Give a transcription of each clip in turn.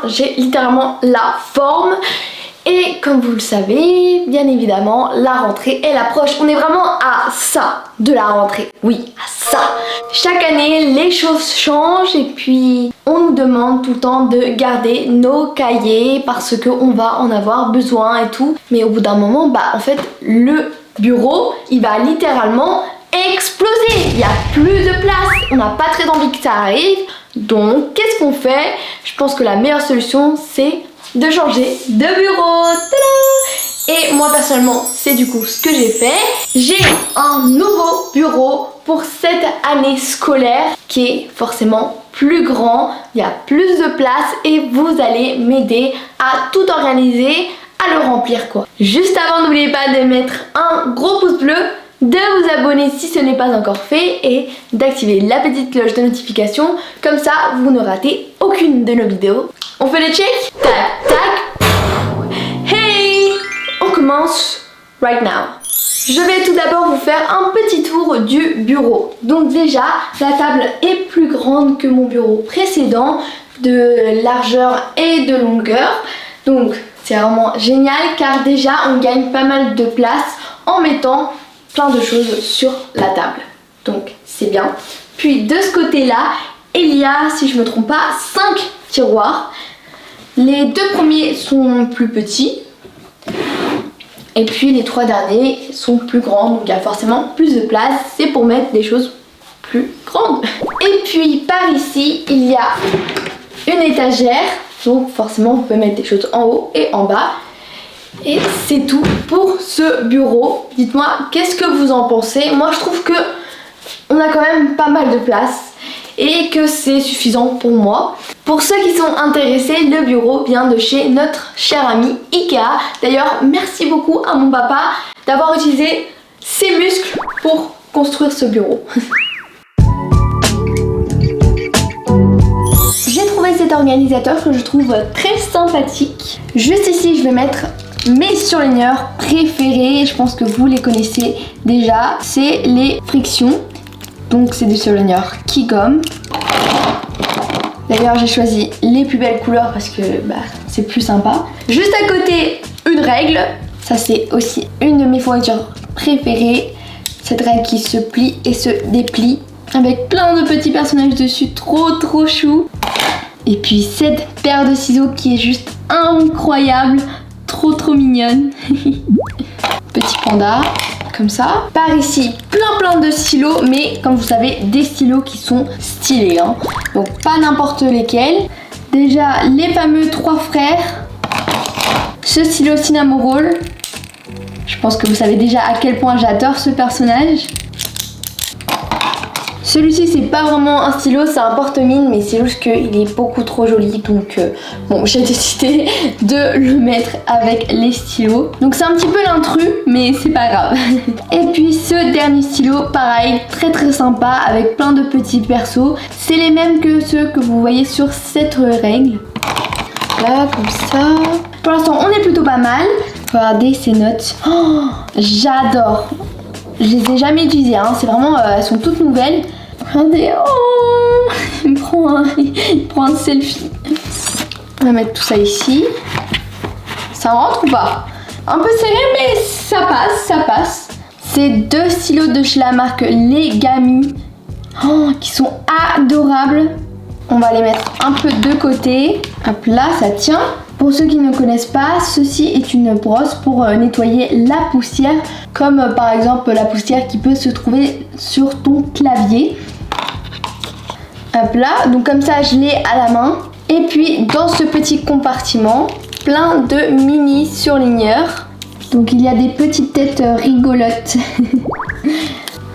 j'ai littéralement la forme. Et comme vous le savez, bien évidemment, la rentrée elle approche. On est vraiment à ça de la rentrée. Oui, à ça. Chaque année, les choses changent et puis on nous demande tout le temps de garder nos cahiers parce qu'on va en avoir besoin et tout. Mais au bout d'un moment, en fait, le bureau, il va littéralement exploser. Il n'y a plus de place. On n'a pas très envie que ça arrive. Donc, qu'est-ce qu'on fait? Je pense que la meilleure solution, c'est de changer de bureau. Tada! Et moi personnellement c'est du coup ce que j'ai fait. J'ai un nouveau bureau pour cette année scolaire qui est forcément plus grand, il y a plus de place et vous allez m'aider à tout organiser, à le remplir quoi. Juste avant, n'oubliez pas de mettre un gros pouce bleu, de vous abonner si ce n'est pas encore fait et d'activer la petite cloche de notification, comme ça vous ne ratez aucune de nos vidéos. On fait les checks? Tac, tac. Hey! On commence right now. Je vais tout d'abord vous faire un petit tour du bureau. Donc déjà, la table est plus grande que mon bureau précédent, de largeur et de longueur. Donc c'est vraiment génial car déjà on gagne pas mal de place en mettant plein de choses sur la table. Donc c'est bien. Puis de ce côté-là, il y a, si je me trompe pas, 5 tiroirs. Les 2 premiers sont plus petits. Et puis les 3 derniers sont plus grands. Donc il y a forcément plus de place. C'est pour mettre des choses plus grandes. Et puis par ici, il y a une étagère. Donc forcément, vous pouvez mettre des choses en haut et en bas. Et c'est tout pour ce bureau. Dites-moi, qu'est-ce que vous en pensez? Moi, je trouve que on a quand même pas mal de place et que c'est suffisant pour moi. Pour ceux qui sont intéressés, le bureau vient de chez notre cher ami Ikea. D'ailleurs, merci beaucoup à mon papa d'avoir utilisé ses muscles pour construire ce bureau. J'ai trouvé cet organisateur que je trouve très sympathique. Juste ici, je vais mettre mes surligneurs préférés. Je pense que vous les connaissez déjà. C'est les frictions. Donc c'est des surligneurs qui gomment. D'ailleurs j'ai choisi les plus belles couleurs parce que c'est plus sympa. Juste à côté, une règle. Ça c'est aussi une de mes fournitures préférées. Cette règle qui se plie et se déplie avec plein de petits personnages dessus, trop chou. Et puis cette paire de ciseaux qui est juste incroyable, trop mignonne. Petit panda. Comme ça. Par ici, plein de stylos, mais comme vous savez, des stylos qui sont stylés, hein. Donc pas n'importe lesquels. Déjà, les fameux 3 frères. Ce stylo Cinnamon Roll. Je pense que vous savez déjà à quel point j'adore ce personnage. Celui-ci, c'est pas vraiment un stylo, c'est un porte-mine, mais c'est juste qu'il est beaucoup trop joli. Donc, bon, j'ai décidé de le mettre avec les stylos. Donc, c'est un petit peu l'intrus, mais c'est pas grave. Et puis, ce dernier stylo, pareil, très sympa, avec plein de petits persos. C'est les mêmes que ceux que vous voyez sur cette règle. Là, comme ça. Pour l'instant, on est plutôt pas mal. Regardez ces notes. Oh, j'adore. Je les ai jamais utilisées, hein. C'est vraiment, elles sont toutes nouvelles. Regardez, oh, il prend un selfie. On va mettre tout ça ici. Ça rentre ou pas? Un peu serré, mais ça passe. C'est 2 stylos de chez la marque Legami, qui sont adorables. On va les mettre un peu de côté. Hop là, ça tient. Pour ceux qui ne connaissent pas, ceci est une brosse pour nettoyer la poussière, comme par exemple la poussière qui peut se trouver sur ton clavier. Hop là, donc comme ça je l'ai à la main. Et puis dans ce petit compartiment, plein de mini surligneurs. Donc il y a des petites têtes rigolotes.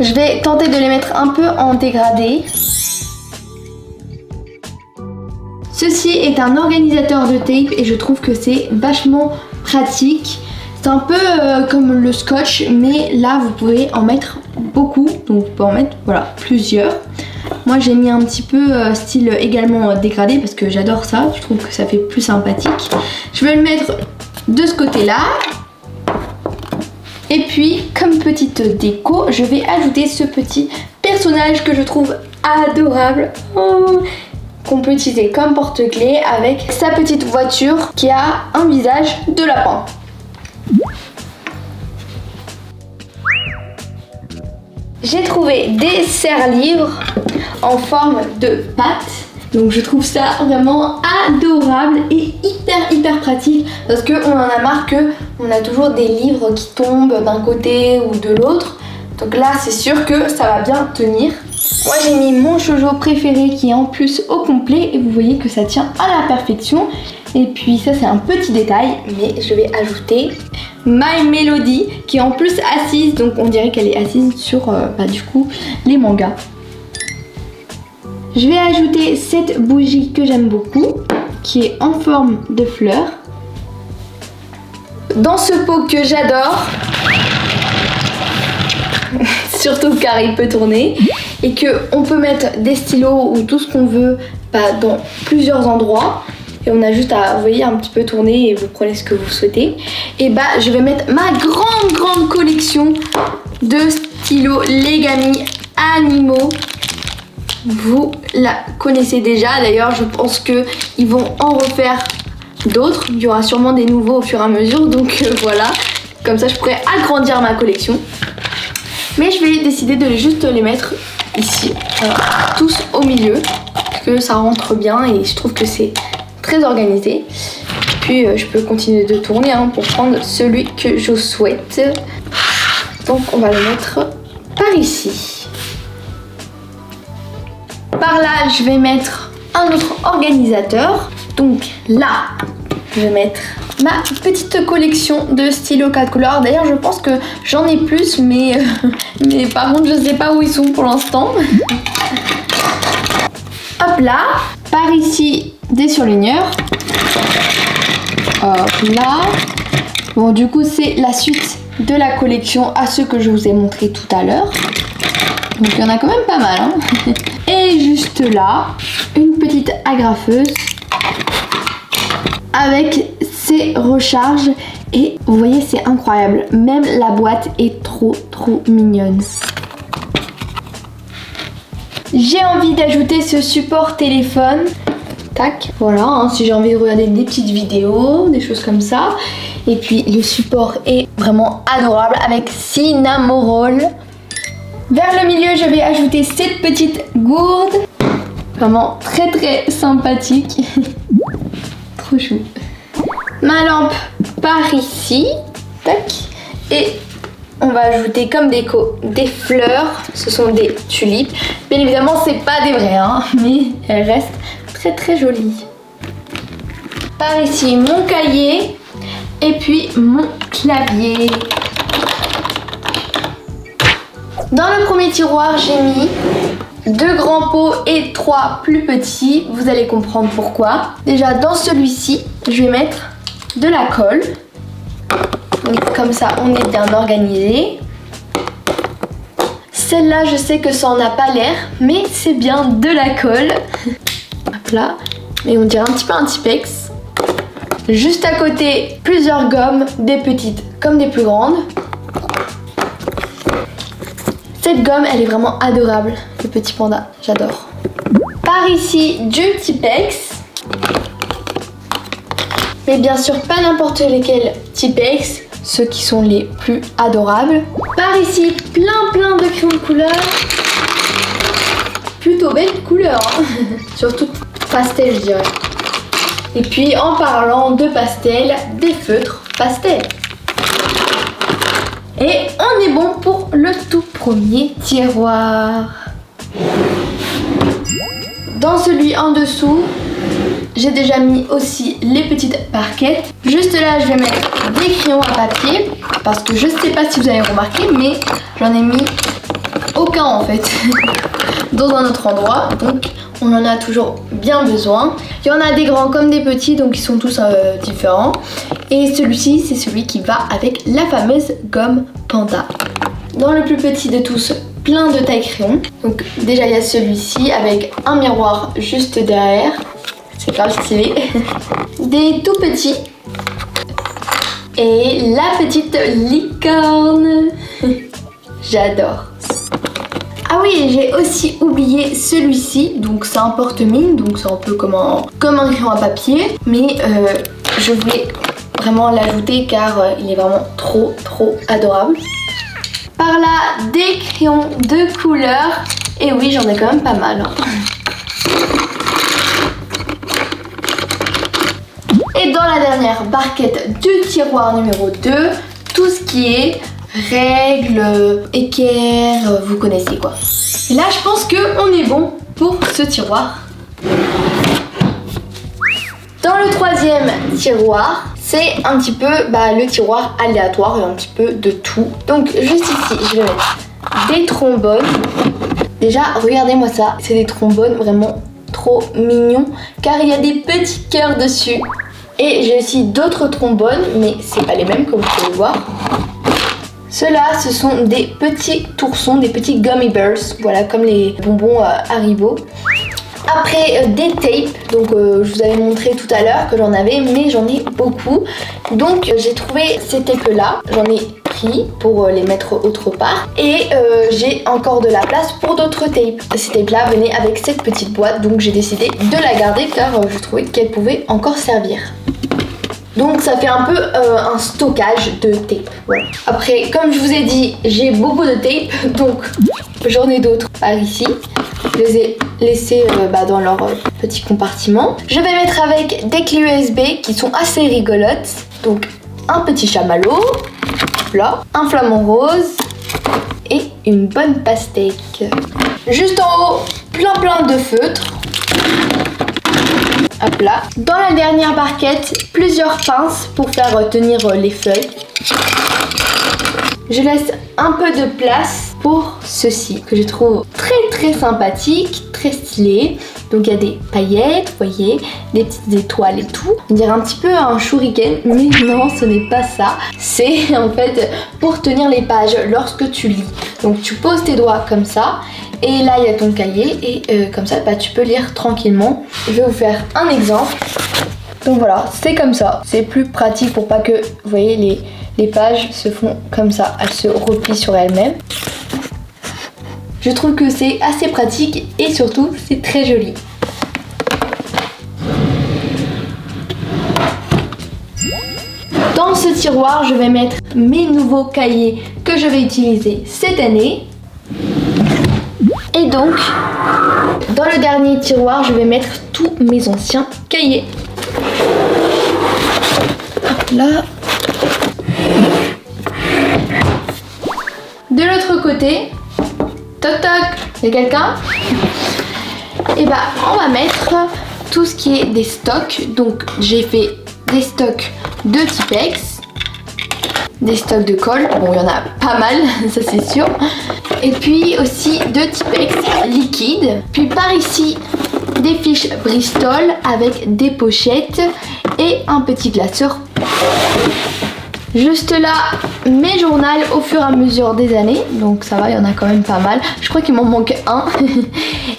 Je vais tenter de les mettre un peu en dégradé. Ceci est un organisateur de tape et je trouve que c'est vachement pratique. C'est un peu comme le scotch, mais là vous pouvez en mettre beaucoup. Donc vous pouvez en mettre plusieurs. Moi j'ai mis un petit peu style également dégradé parce que j'adore ça. Je trouve que ça fait plus sympathique. Je vais le mettre de ce côté-là. Et puis comme petite déco, je vais ajouter ce petit personnage que je trouve adorable. Oh, qu'on peut utiliser comme porte-clés avec sa petite voiture qui a un visage de lapin. J'ai trouvé des serre-livres en forme de pattes. Donc je trouve ça vraiment adorable et hyper pratique parce qu'on en a marre qu'on a toujours des livres qui tombent d'un côté ou de l'autre. Donc là c'est sûr que ça va bien tenir. Moi j'ai mis mon shoujo préféré qui est en plus au complet et vous voyez que ça tient à la perfection. Et puis ça c'est un petit détail, mais je vais ajouter My Melody qui est en plus assise, donc on dirait qu'elle est assise sur du coup les mangas. Je vais ajouter cette bougie que j'aime beaucoup, qui est en forme de fleur. Dans ce pot que j'adore, surtout car il peut tourner, et qu'on peut mettre des stylos ou tout ce qu'on veut dans plusieurs endroits. Et on a juste à, vous voyez, un petit peu tourner et vous prenez ce que vous souhaitez. Et je vais mettre ma grande collection de stylos Legami Animaux. Vous la connaissez déjà, d'ailleurs je pense qu'ils vont en refaire d'autres. Il y aura sûrement des nouveaux au fur et à mesure, donc voilà. Comme ça je pourrais agrandir ma collection. Mais je vais décider de juste les mettre ici, tous au milieu, parce que ça rentre bien et je trouve que c'est très organisé. Puis je peux continuer de tourner pour prendre celui que je souhaite. Donc on va le mettre par ici. Par là, je vais mettre un autre organisateur. Donc là, je vais mettre ma petite collection de stylos 4 couleurs. D'ailleurs, je pense que j'en ai plus, mais par contre, je ne sais pas où ils sont pour l'instant. Hop là. Par ici, des surligneurs. Hop là. Bon, du coup, c'est la suite de la collection à ceux que je vous ai montré tout à l'heure. Donc il y en a quand même pas mal. Et juste là, une petite agrafeuse avec ses recharges. Et vous voyez, c'est incroyable. Même la boîte est trop mignonne. J'ai envie d'ajouter ce support téléphone. Tac, voilà, si j'ai envie de regarder des petites vidéos, des choses comme ça. Et puis le support est vraiment adorable avec Cinnamoroll. Vers le milieu, je vais ajouter cette petite gourde. Vraiment très sympathique. Trop chou. Ma lampe par ici. Tac. Et on va ajouter comme déco des fleurs. Ce sont des tulipes. Bien évidemment, c'est pas des vraies, mais elles restent très jolies. Par ici, mon cahier. Et puis mon clavier. Dans le premier tiroir, j'ai mis 2 grands pots et 3 plus petits. Vous allez comprendre pourquoi. Déjà, dans celui-ci, je vais mettre de la colle. Donc, comme ça, on est bien organisé. Celle-là, je sais que ça en a pas l'air, mais c'est bien de la colle. Hop là. Et on dirait un petit peu un Tipex. Juste à côté, plusieurs gommes, des petites comme des plus grandes. Cette gomme, elle est vraiment adorable, le petit panda, j'adore. Par ici, du Tipex. Mais bien sûr, pas n'importe lesquels Tipex, ceux qui sont les plus adorables. Par ici, plein de crayons de couleur. Plutôt belle couleur, surtout pastel, je dirais. Et puis, en parlant de pastel, des feutres pastel. Et on est bon pour le tout premier tiroir. Dans celui en dessous, j'ai déjà mis aussi les petites barquettes. Juste là, je vais mettre des crayons à papier. Parce que je ne sais pas si vous avez remarqué, mais j'en ai mis aucun en fait. Dans un autre endroit. Donc on en a toujours bien besoin. Il y en a des grands comme des petits, donc ils sont tous différents. Et celui-ci, c'est celui qui va avec la fameuse gomme panda. Dans le plus petit de tous, plein de taille-crayon. Donc déjà il y a celui-ci avec un miroir juste derrière. C'est grave stylé. Des tout petits. Et la petite licorne. J'adore. Ah oui, j'ai aussi oublié celui-ci, donc c'est un porte-mine, donc c'est un peu comme un crayon à papier, mais je voulais vraiment l'ajouter car il est vraiment trop adorable. Par là, des crayons de couleur, et oui, j'en ai quand même pas mal. Et dans la dernière barquette du tiroir numéro 2, tout ce qui est règles, équerres, vous connaissez quoi. Et là, je pense qu'on est bon pour ce tiroir. Dans le troisième tiroir, c'est un petit peu le tiroir aléatoire et un petit peu de tout. Donc juste ici, je vais mettre des trombones. Déjà, regardez-moi ça, c'est des trombones vraiment trop mignons car il y a des petits cœurs dessus. Et j'ai aussi d'autres trombones, mais c'est pas les mêmes comme vous pouvez le voir. Ceux-là, ce sont des petits toursons, des petits gummy bears, voilà, comme les bonbons Haribo. Après, des tapes, donc je vous avais montré tout à l'heure que j'en avais, mais j'en ai beaucoup. Donc j'ai trouvé ces tapes-là, j'en ai pris pour les mettre autre part. Et j'ai encore de la place pour d'autres tapes. Ces tapes-là venaient avec cette petite boîte, donc j'ai décidé de la garder car je trouvais qu'elle pouvait encore servir. Donc ça fait un peu un stockage de tape. Voilà. Après, comme je vous ai dit, j'ai beaucoup de tape, donc j'en ai d'autres par ici. Je les ai laissés dans leur petit compartiment. Je vais mettre avec des clés USB qui sont assez rigolotes. Donc un petit chamallow, là, un flamant rose et une bonne pastèque. Juste en haut, plein de feutres. Hop là. Dans la dernière barquette, plusieurs pinces pour faire tenir les feuilles. Je laisse un peu de place pour ceci que je trouve très sympathique, très stylé. Donc il y a des paillettes, vous voyez, des petites étoiles et tout. On dirait un petit peu un shuriken, mais non, ce n'est pas ça. C'est en fait pour tenir les pages lorsque tu lis. Donc tu poses tes doigts comme ça. Et là, il y a ton cahier et comme ça, tu peux lire tranquillement. Je vais vous faire un exemple. Donc voilà, c'est comme ça. C'est plus pratique pour pas que, vous voyez, les pages se font comme ça. Elles se replient sur elles-mêmes. Je trouve que c'est assez pratique et surtout, c'est très joli. Dans ce tiroir, je vais mettre mes nouveaux cahiers que je vais utiliser cette année. Et donc, dans le dernier tiroir, je vais mettre tous mes anciens cahiers. Hop là. De l'autre côté, toc toc, il y a quelqu'un? Et on va mettre tout ce qui est des stocks. Donc, j'ai fait des stocks de Tipex, des stocks de colle. Bon, il y en a pas mal, ça c'est sûr. Et puis aussi de Tipex liquide. Puis par ici, des fiches Bristol avec des pochettes et un petit classeur. Juste là, mes journaux au fur et à mesure des années. Donc ça va, il y en a quand même pas mal. Je crois qu'il m'en manque un.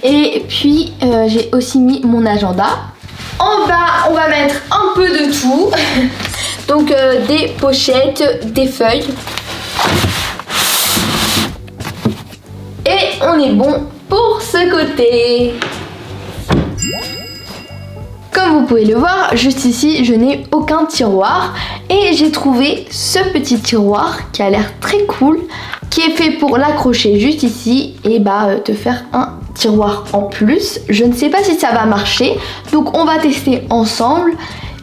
Et puis j'ai aussi mis mon agenda. En bas, on va mettre un peu de tout. Donc des pochettes, des feuilles. Et on est bon pour ce côté. Comme vous pouvez le voir, juste ici, je n'ai aucun tiroir. Et j'ai trouvé ce petit tiroir qui a l'air très cool, qui est fait pour l'accrocher juste ici et te faire un tiroir en plus. Je ne sais pas si ça va marcher, donc on va tester ensemble.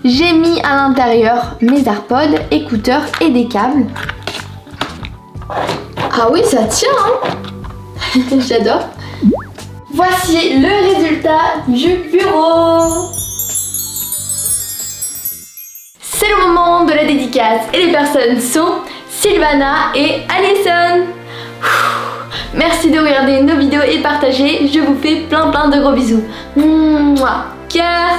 J'ai mis à l'intérieur mes AirPods, écouteurs et des câbles. Ah oui, ça tient, hein. J'adore. Voici le résultat du bureau. C'est le moment de la dédicace et les personnes sont Sylvana et Alison. Merci de regarder nos vidéos et partager. Je vous fais plein de gros bisous. Mouah, cœur.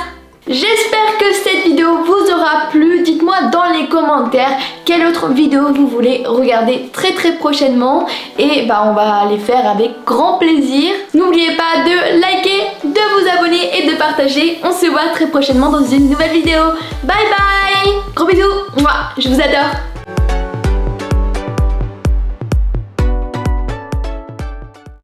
J'espère que cette vidéo vous aura plu. Dites-moi dans les commentaires quelle autre vidéo vous voulez regarder très prochainement. Et on va les faire avec grand plaisir. N'oubliez pas de liker, de vous abonner et de partager. On se voit très prochainement dans une nouvelle vidéo. Bye bye. Gros bisous. Moi, je vous adore.